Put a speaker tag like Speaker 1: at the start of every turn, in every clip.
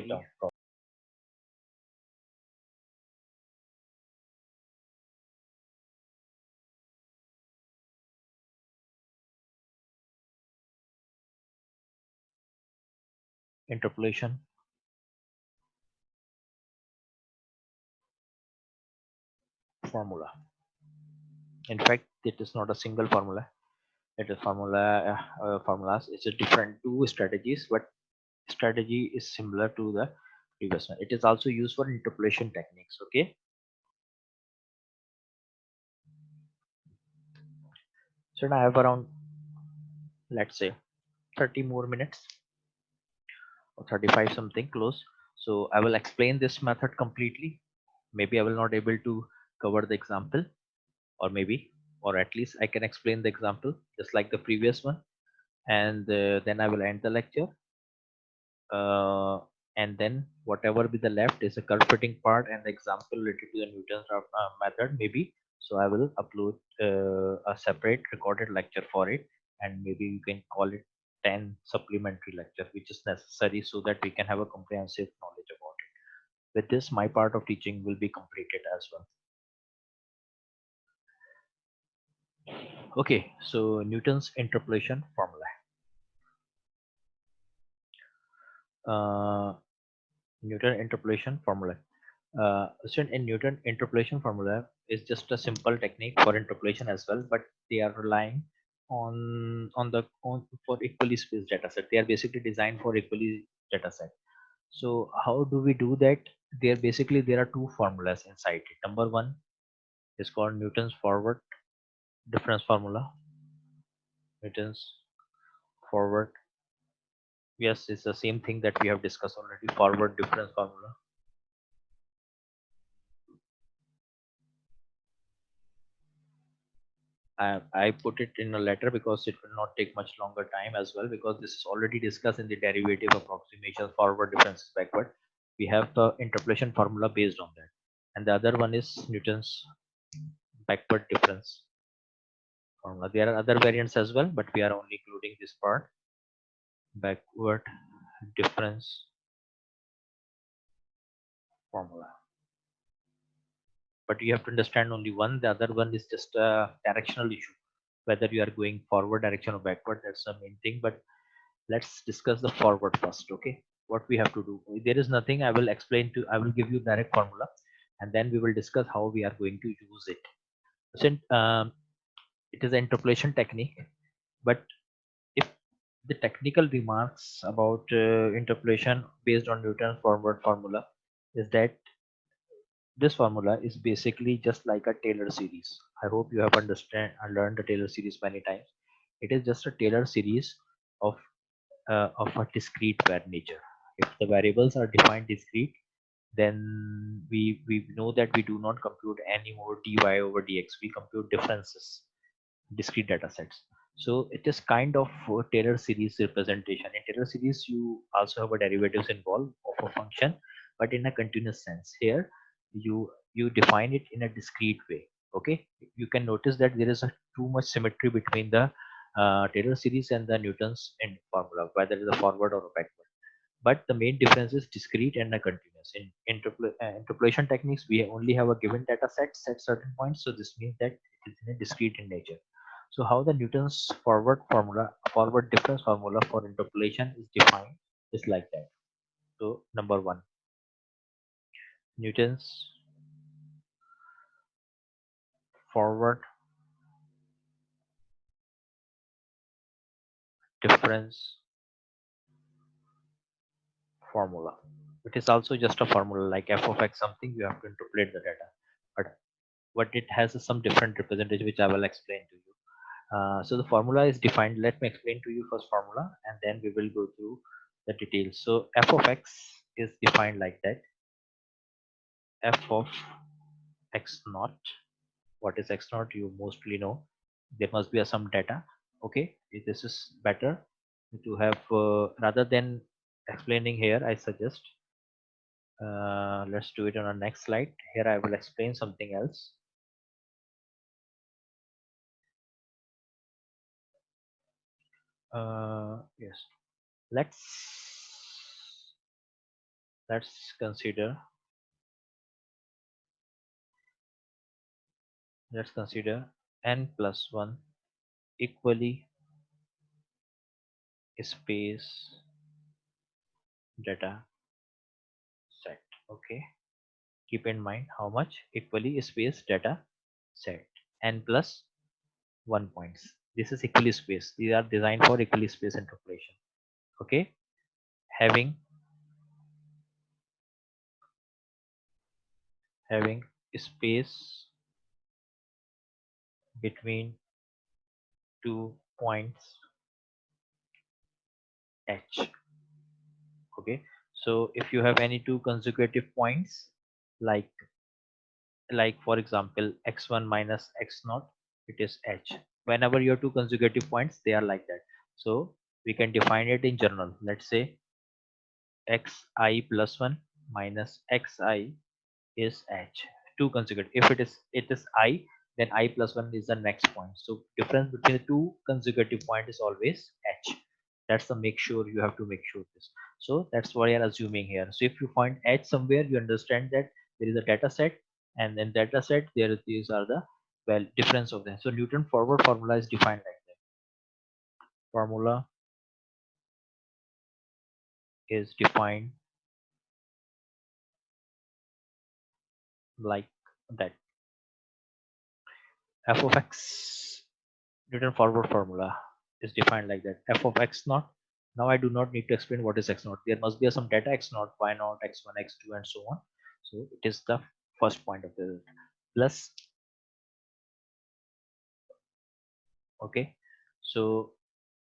Speaker 1: down. Interpolation formula. In fact, it is not a single formula. It is formulas. It's a different two strategies, but strategy is similar to the previous one. It is also used for interpolation techniques. Okay, so now I have around, let's say, 30 more minutes or 35 something close. So I will explain this method completely. Maybe I will not able to cover the example, or maybe, or at least I can explain the example just like the previous one, and then I will end the lecture. uh, and then whatever be the left is a curve fitting part and the example related to the Newton's method maybe. So I will upload a separate recorded lecture for it, and maybe you can call it 10 supplementary lecture which is necessary so that we can have a comprehensive knowledge about it. With this, my part of teaching will be completed as well. Okay, so Newton's interpolation formula. uh, Newton interpolation formula. So in Newton interpolation formula is just a simple technique for interpolation as well, but they are relying on for equally spaced data set. They are basically designed for equally data set. So how do we do that? There are two formulas inside it. Number one is called Newton's forward difference formula. Newton's forward, yes, it's the same thing that we have discussed already. Forward difference formula. I put it in a letter because it will not take much longer time as well, because this is already discussed in the derivative approximation, forward differences backward. We have the interpolation formula based on that, and the other one is Newton's backward difference formula. There are other variants as well, but we are only including this part, backward difference formula. But you have to understand only one. The other one is just a directional issue, whether you are going forward direction or backward. That's the main thing. But let's discuss the forward first. Okay, what we have to do, there is nothing. I will give you direct formula, and then we will discuss how we are going to use it. Since it is an interpolation technique, but if the technical remarks about interpolation based on Newton's forward formula is that this formula is basically just like a Taylor series. I hope you have understand and learned the Taylor series many times. It is just a Taylor series of of a discrete nature. If the variables are defined discrete, then we know that we do not compute any more dy over dx. We compute differences, discrete data sets. So it is kind of a Taylor series representation. In Taylor series, you also have a derivatives involved of a function, but in a continuous sense. Here, you define it in a discrete way. Okay, you can notice that there is a too much symmetry between the Taylor series and the Newton's in formula, whether it is a forward or a backward. But the main difference is discrete and a continuous. In interpolation techniques, we only have a given data set certain points. So this means that it is in a discrete in nature. So how the Newton's forward difference formula for interpolation is defined is like that. So number one, Newton's forward difference formula. It is also just a formula like f of x something. You have to interpolate the data, but it has some different representation which I will explain to you. So the formula is defined. Let me explain to you first formula, and then we will go through the details. So f of x is defined like that. F of x naught. What is x naught? You mostly know. There must be some data. Okay, this is better to have rather than explaining here. I suggest let's do it on the next slide. Here I will explain something else. Yes, let's let's consider n plus 1 equally space data set. Okay, keep in mind how much equally spaced data set, n plus 1 points. This is equally spaced. These are designed for equally spaced interpolation. Okay, having space between 2 points h. Okay, so if you have any two consecutive points, like for example x1 minus x naught, it is h. Whenever you have two consecutive points, they are like that. So we can define it in general. Let's say xi plus 1 minus xi is h, two consecutive. If it is I, then I plus 1 is the next point. So difference between the two consecutive point is always h. That's the make sure, you have to make sure this. So that's what you're assuming here. So if you find h somewhere, you understand that there is a data set, and in data set these are the, well, difference of them. So Newton forward formula is defined like that. Formula is defined like that. F of x, Newton forward formula is defined like that. F of x naught. Now I do not need to explain what is x naught. There must be some data x naught, y naught, x1, x2, and so on. So it is the first point of the plus. Okay. So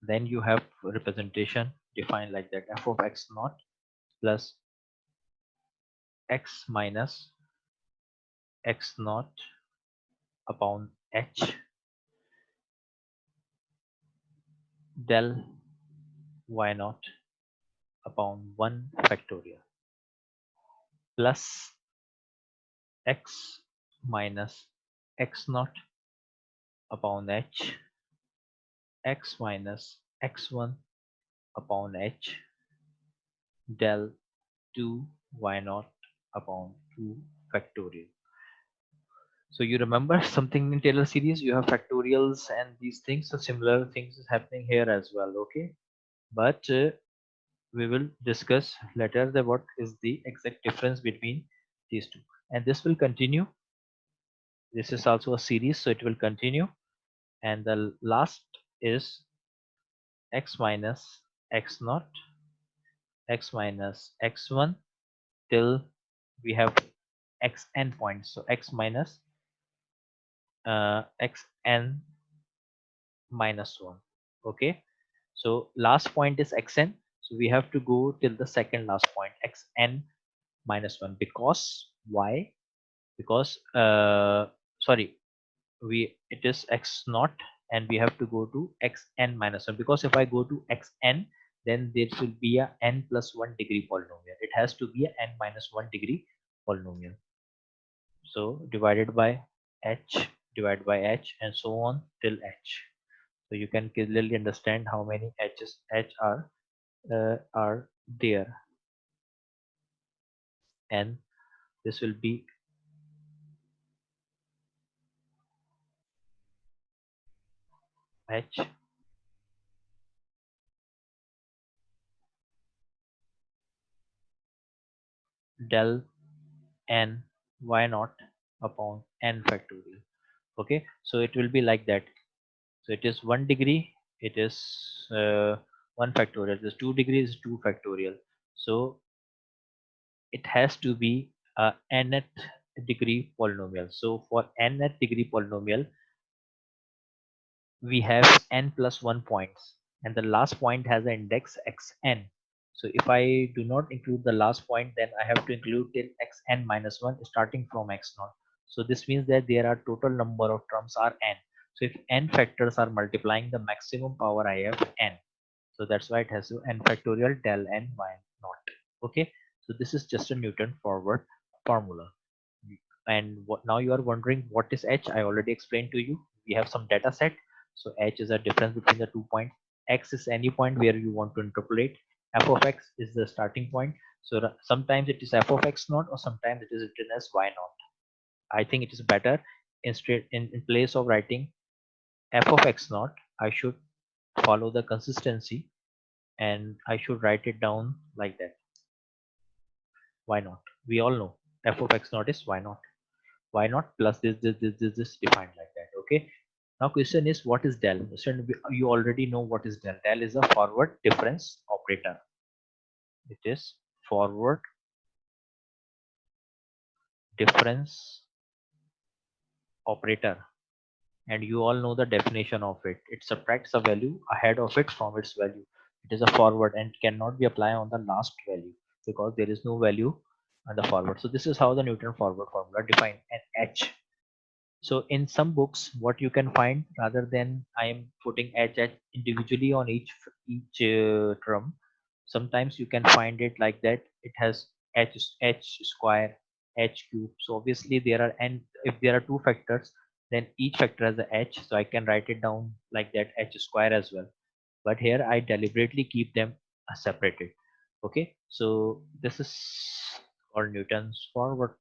Speaker 1: then you have representation defined like that. F of x naught plus x minus x naught upon h del y naught upon 1 factorial plus x minus x naught upon h x minus x1 upon h del 2 y naught upon 2 factorial. So you remember something in Taylor series, you have factorials and these things. So similar things is happening here as well. Okay, but we will discuss later the what is the exact difference between these two, and this will continue. This is also a series, so it will continue. And the last is x minus x naught, x minus x1 till we have xn points. So x minus xn minus 1. Okay, so last point is xn, so we have to go till the second last point, xn minus 1. Because why? Because sorry, we it is x naught and we have to go to xn minus 1, because if I go to xn, then there should be a n plus 1 degree polynomial. It has to be a n minus 1 degree polynomial. So divided by h and so on till h. So you can clearly understand how many h's h are there, and this will be h del n y naught upon n factorial. Okay, so it will be like that. So it is 1 degree, it is 1 factorial. This 2 degrees is 2 factorial. So it has to be a nth degree polynomial. So for nth degree polynomial, we have n plus 1 points, and the last point has an index xn. So if I do not include the last point, then I have to include till xn minus 1 starting from x naught. So this means that there are total number of terms are n. So if n factors are multiplying the maximum power, I have n. So that's why it has to n factorial del n y naught. Okay, so this is just a Newton forward formula. And now you are wondering what is h. I already explained to you. We have some data set. So h is a difference between the 2 points. X is any point where you want to interpolate. F of x is the starting point. So sometimes it is f of x naught, or sometimes it is written as y naught. I think it is better instead in place of writing f of x naught, I should follow the consistency and I should write it down like that. Y naught. We all know f of x naught is y naught. Y naught plus this defined like that. Okay. Now question is, what is del? You already know what is del. Del is a forward difference operator. It is forward difference operator, and you all know the definition of it. It subtracts a value ahead of it from its value. It is a forward and cannot be applied on the last value because there is no value on the forward. So this is how the Newton forward formula defined. And H, so in some books, what you can find, rather than I am putting H individually on each term, sometimes you can find it like that. It has H square, H cube. So obviously there are, and if there are two factors, then each factor has a H. So I can write it down like that, H square as well. But here I deliberately keep them separated. Okay, so this is called Newton's forward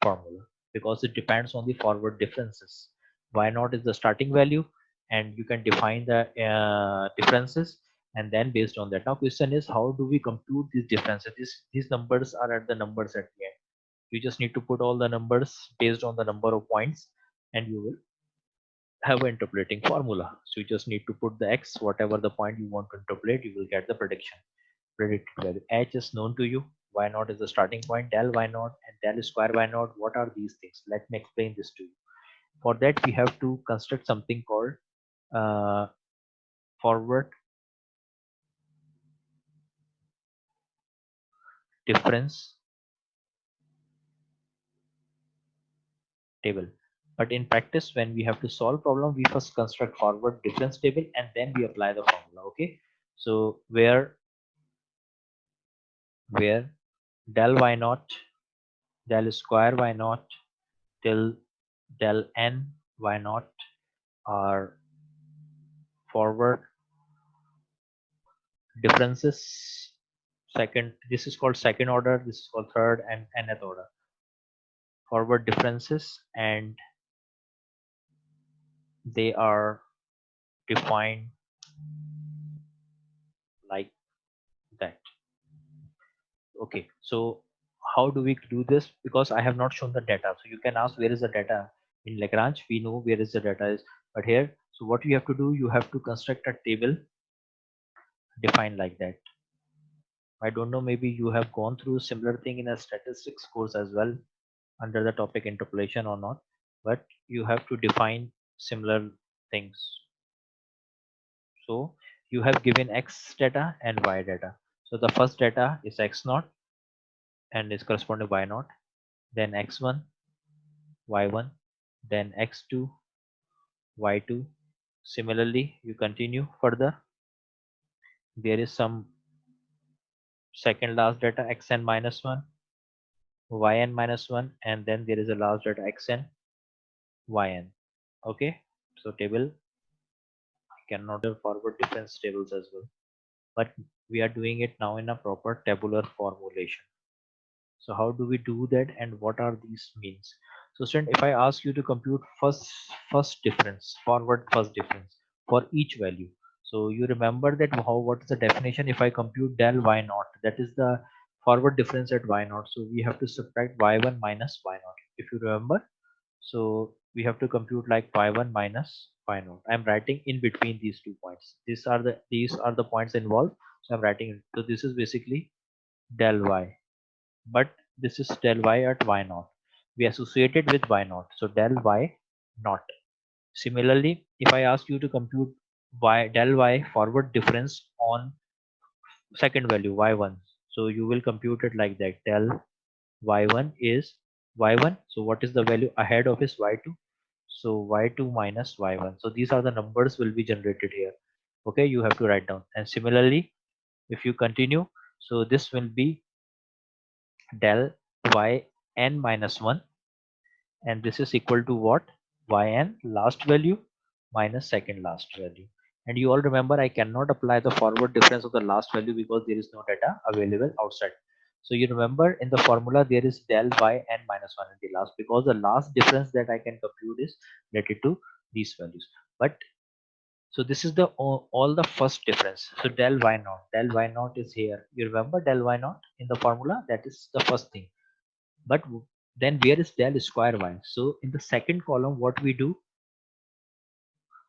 Speaker 1: formula, because it depends on the forward differences. Y naught is the starting value, and you can define the differences, and then based on that. Now question is, how do we compute these differences? These numbers are at the numbers at the end. You just need to put all the numbers based on the number of points, and you will have an interpolating formula. So you just need to put the x, whatever the point you want to interpolate, you will get the predicted value. H is known to you. Y naught is the starting point. Del y naught and del square y naught. What are these things? Let me explain this to you. For that, we have to construct something called uh, forward difference table. But in practice, when we have to solve problem, we first construct forward difference table and then we apply the formula. Okay. So where del y naught, del square y naught till del n y naught are forward differences. Second, this is called second order, this is called third and nth order forward differences, and they are defined like that. Okay, so how do we do this? Because I have not shown the data, so you can ask where is the data. In Lagrange we know where is the data is, but here, so what you have to do, you have to construct a table defined like that. I don't know, maybe you have gone through similar thing in a statistics course as well under the topic interpolation or not, but you have to define similar things. So you have given x data and y data. So the first data is x naught and is corresponding to y naught, then x1, y1, then x2, y2. Similarly, you continue further. There is some second last data xn minus 1, yn minus 1, and then there is a last data xn, yn. Okay, so table cannot have forward difference tables as well, but we are doing it now in a proper tabular formulation. So how do we do that, and what are these means? So student, if I ask you to compute first difference, forward first difference for each value, so you remember that how, what is the definition? If I compute del y naught, that is the forward difference at y naught, so we have to subtract y1 minus y naught, if you remember. So we have to compute like y1 minus y naught. I'm writing in between these 2 points. These are the points involved. So I'm writing it. So this is basically del y, but this is del y at y naught. We associate it with y naught. So del y naught. Similarly, if I ask you to compute y del y forward difference on second value y1, so you will compute it like that. Del y1 is y1. So what is the value ahead of is y2? So y2 minus y1. So these are the numbers will be generated here. Okay, you have to write down. And similarly, if you continue, so this will be del yn minus 1, and this is equal to what? Yn last value minus second last value. And you all remember I cannot apply the forward difference of the last value because there is no data available outside. So you remember in the formula there is del y n minus 1 in the last, because the last difference that I can compute is related to these values. But so this is the all the first difference. So del y naught is here. You remember del y naught in the formula? That is the first thing. But then where is del square y? So in the second column, what we do,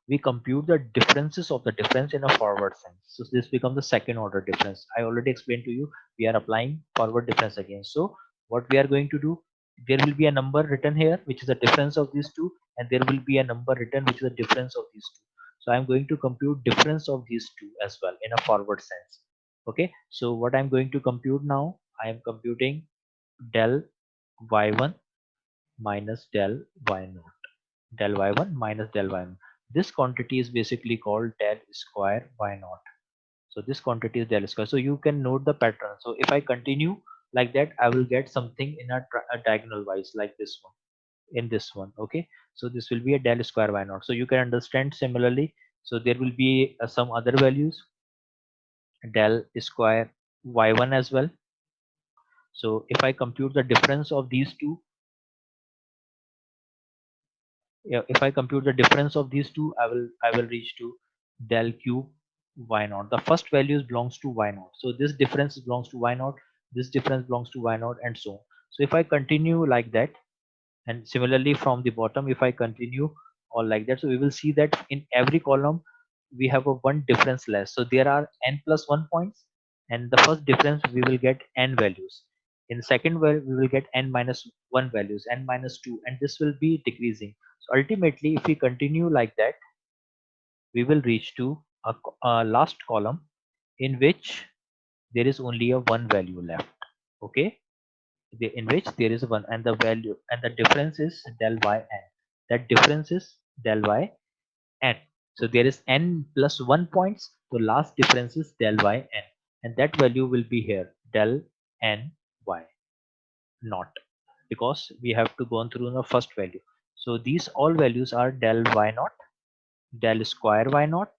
Speaker 1: we compute the differences of the difference in a forward sense. So this becomes the second order difference. I already explained to you, we are applying forward difference again. So what we are going to do, there will be a number written here, which is the difference of these two, and there will be a number written, which is the difference of these two. So I'm going to compute difference of these two as well in a forward sense. Okay. So what I'm going to compute now, I am computing del y1 minus del y0. Del y1 minus del y0. This quantity is basically called del square y0. So this quantity is del square. So you can note the pattern. So if I continue like that, I will get something in a diagonal wise like this one, in this one. Okay. So this will be a del square y0. So you can understand similarly. So there will be some other values, del square y1 as well. So if I compute the difference of these two, yeah, if I compute the difference of these two, I will reach to del cube y naught. The first values belongs to y naught. So this difference belongs to y naught. This difference belongs to y naught, and so on. So if I continue like that, and similarly from the bottom, if I continue or like that, so we will see that in every column we have a one difference less. So there are n plus 1 points, and the first difference we will get n values. In the second we will get n minus 1 values, n minus 2, and this will be decreasing. So ultimately, if we continue like that, we will reach to a last column in which there is only a one value left. Okay, in which there is one, and the value and the difference is del y n. That difference is del y n. So there is n plus 1 points. So last difference is del y n, and that value will be here, del n y naught, because we have to go on through the first value. So these all values are del y naught, del square y naught,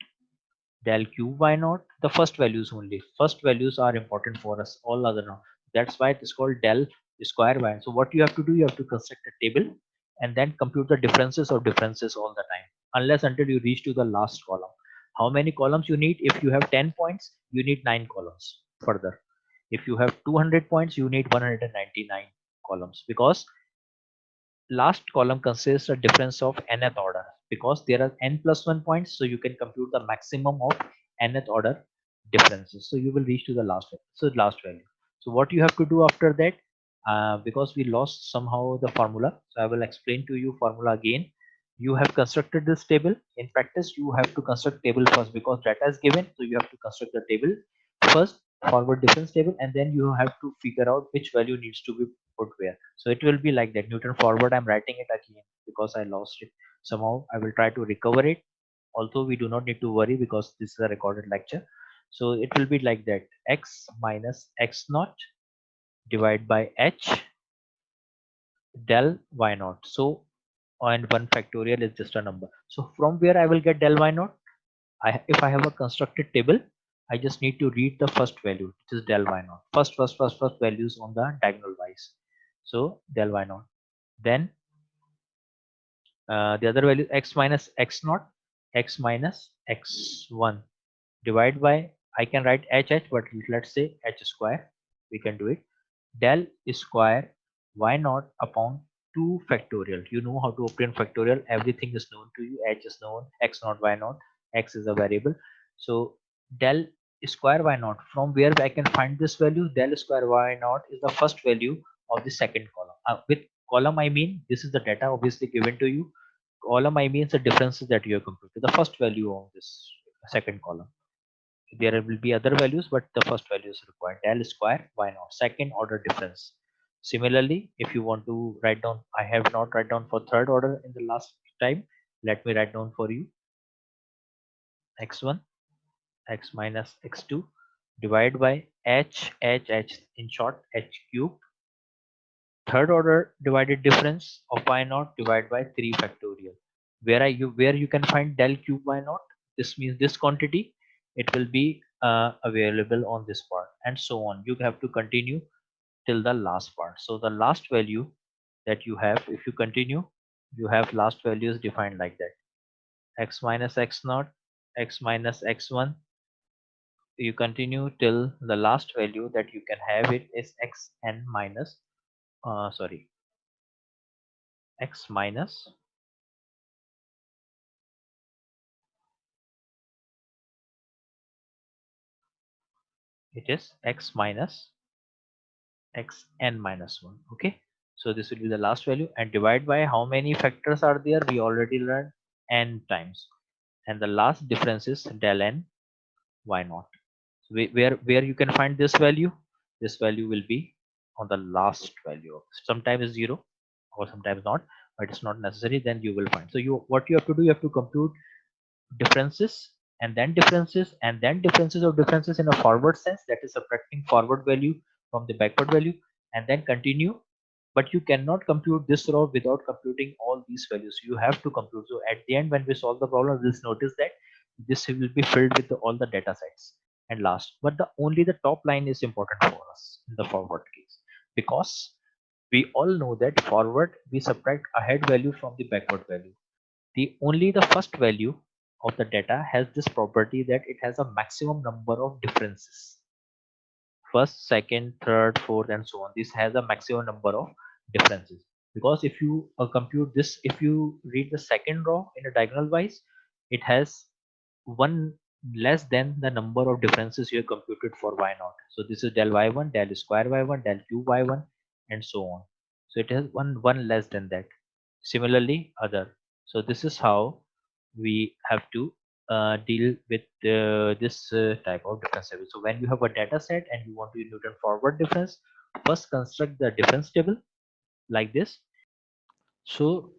Speaker 1: del cube y naught. The first values only. First values are important for us. All other now. That's why it is called del square y. So what you have to do, you have to construct a table and then compute the differences of differences all the time, unless until you reach to the last column. How many columns you need? If you have 10 points, you need 9 columns further. If you have 200 points, you need 199 columns, because last column consists a difference of nth order, because there are n plus 1 points, so you can compute the maximum of nth order differences. So you will reach to the last value. So last value. So what you have to do after that, because we lost somehow the formula, so I will explain to you formula again. You have constructed this table. In practice, you have to construct table first, because data is given, so you have to construct the table first, forward difference table, and then you have to figure out which value needs to be put where. So it will be like that. Newton forward, I'm writing it again because I lost it somehow. I will try to recover it, although we do not need to worry because this is a recorded lecture. So it will be like that: x minus x naught divided by h del y naught. So and 1 factorial is just a number. So from where I will get del y naught? If I have a constructed table, I just need to read the first value, which is del y naught. First values on the diagonal wise. So del y naught. Then the other value, x minus x naught, x minus x1 divide by, I can write h, but let's say h square. We can do it. Del square y naught upon 2 factorial. You know how to obtain factorial. Everything is known to you. H is known, x naught, y naught, x is a variable. So del square y naught, from where I can find this value, del square y naught is the first value of the second column. With column I mean this is the data obviously given to you. Column I means the differences that you have computed. The first value of this second column. There will be other values, but the first value is required. Del square y naught, second order difference. Similarly, if you want to write down, I have not write down for third order in the last time. Let me write down for you. X1, x minus x2 divided by h, in short h cube. Third order divided difference of y naught divided by 3 factorial. Where you can find del cube y naught? this means this quantity, it will be available on this part, and so on. You have to continue till the last part. So the last value that you have, if you continue, you have last values defined like that: x minus x naught, x minus x1. You continue till the last value that you can have it is xn minus sorry, x minus, it is x minus xn minus 1. Okay, so this will be the last value, and divide by how many factors are there, we already learned, n times, and the last difference is del n y naught. So where you can find this value, this value will be on the last value. Sometimes 0 or sometimes not, but it's not necessary, then you will find. So you, what you have to do, you have to compute differences, and then differences, and then differences of differences in a forward sense, that is subtracting forward value from the backward value, and then continue. But you cannot compute this row without computing all these values. You have to compute. So at the end, when we solve the problem, we'll notice that this will be filled with all the data sets. And last, but the only the top line is important for us in the forward case, because we all know that forward we subtract ahead value from the backward value. The first value of the data has this property that it has a maximum number of differences. First, second, third, fourth, and so on. This has a maximum number of differences. Because if you compute this, if you read the second row in a diagonal wise, it has one less than the number of differences you have computed for y naught. So this is del y1, del square y1, del cube y1, and so on. So it has one less than that. Similarly, other. So this is how we have to deal with this type of difference table. So when you have a data set and you want to Newton forward difference, first construct the difference table like this. So